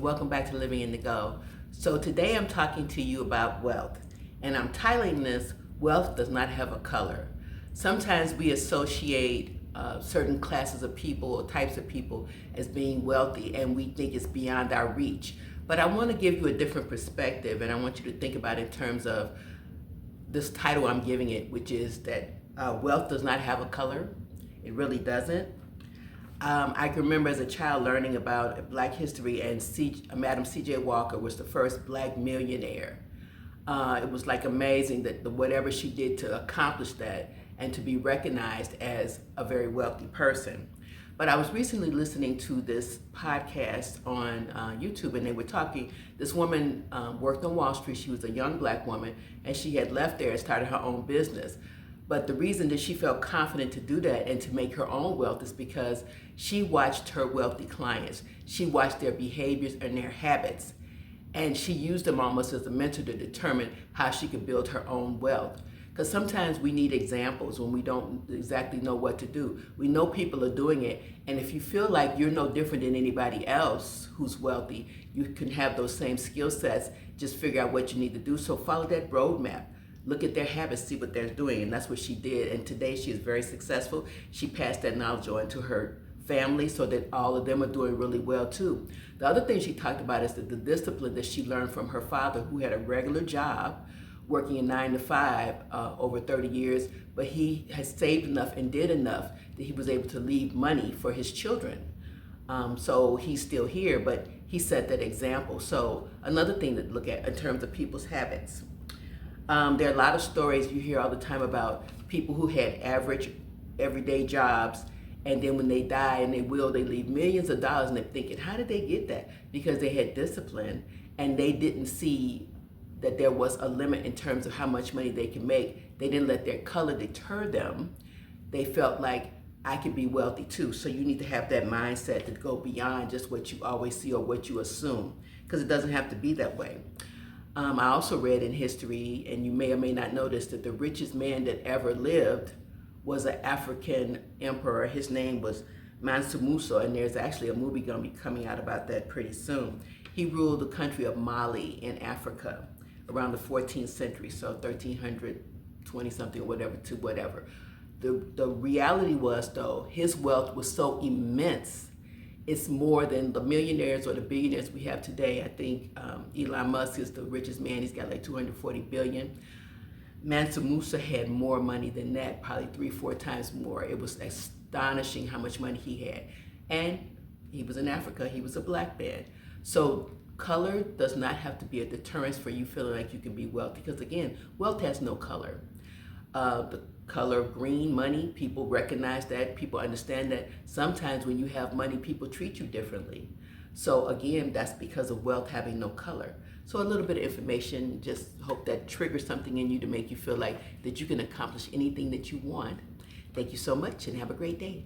welcome back to Living in the Go. So today I'm talking to you about wealth, and I'm titling this, Wealth Does Not Have a Color. Sometimes we associate certain classes of people or types of people as being wealthy, and we think it's beyond our reach. But I want to give you a different perspective, and I want you to think about it in terms of this title I'm giving it, which is that wealth does not have a color. It really doesn't. I can remember as a child learning about Black history, and Madam C.J. Walker was the first Black millionaire. It was like amazing that whatever she did to accomplish that and to be recognized as a very wealthy person. But I was recently listening to this podcast on YouTube, and they were talking, this woman worked on Wall Street. She was a young Black woman, and she had left there and started her own business. But the reason that she felt confident to do that and to make her own wealth is because she watched her wealthy clients. She watched their behaviors and their habits. And she used them almost as a mentor to determine how she could build her own wealth. Because sometimes we need examples when we don't exactly know what to do. We know people are doing it. And if you feel like you're no different than anybody else who's wealthy, you can have those same skill sets. Just figure out what you need to do. So follow that roadmap. Look at their habits, see what they're doing, and that's what she did. And today she is very successful. She passed that knowledge on to her family so that all of them are doing really well too. The other thing she talked about is that the discipline that she learned from her father, who had a regular job, working a 9 to 5 over 30 years, but he has saved enough and did enough that he was able to leave money for his children. So he's still here, but he set that example. So another thing to look at in terms of people's habits. There are a lot of stories you hear all the time about people who had average, everyday jobs, and then when they die and they leave millions of dollars, and they're thinking, how did they get that? Because they had discipline, and they didn't see that there was a limit in terms of how much money they can make. They didn't let their color deter them. They felt like, I could be wealthy too. So you need to have that mindset to go beyond just what you always see or what you assume, because it doesn't have to be that way. I also read in history, and you may or may not notice, that the richest man that ever lived was an African emperor. His name was Mansa Musa, and there's actually a movie going to be coming out about that pretty soon. He ruled the country of Mali in Africa around the 14th century, so 1320 something, whatever to whatever. The reality was, though, his wealth was so immense. It's more than the millionaires or the billionaires we have today. I think Elon Musk is the richest man. He's got like 240 billion. Mansa Musa had more money than that, probably 3-4 times more. It was astonishing how much money he had. And he was in Africa. He was a Black man. So color does not have to be a deterrence for you feeling like you can be wealthy, because again, wealth has no color. The color of green, money, people recognize that, people understand that. Sometimes when you have money, people treat you differently. So again, that's because of wealth having no color. So a little bit of information, just hope that triggers something in you to make you feel like that you can accomplish anything that you want. Thank you so much, and have a great day.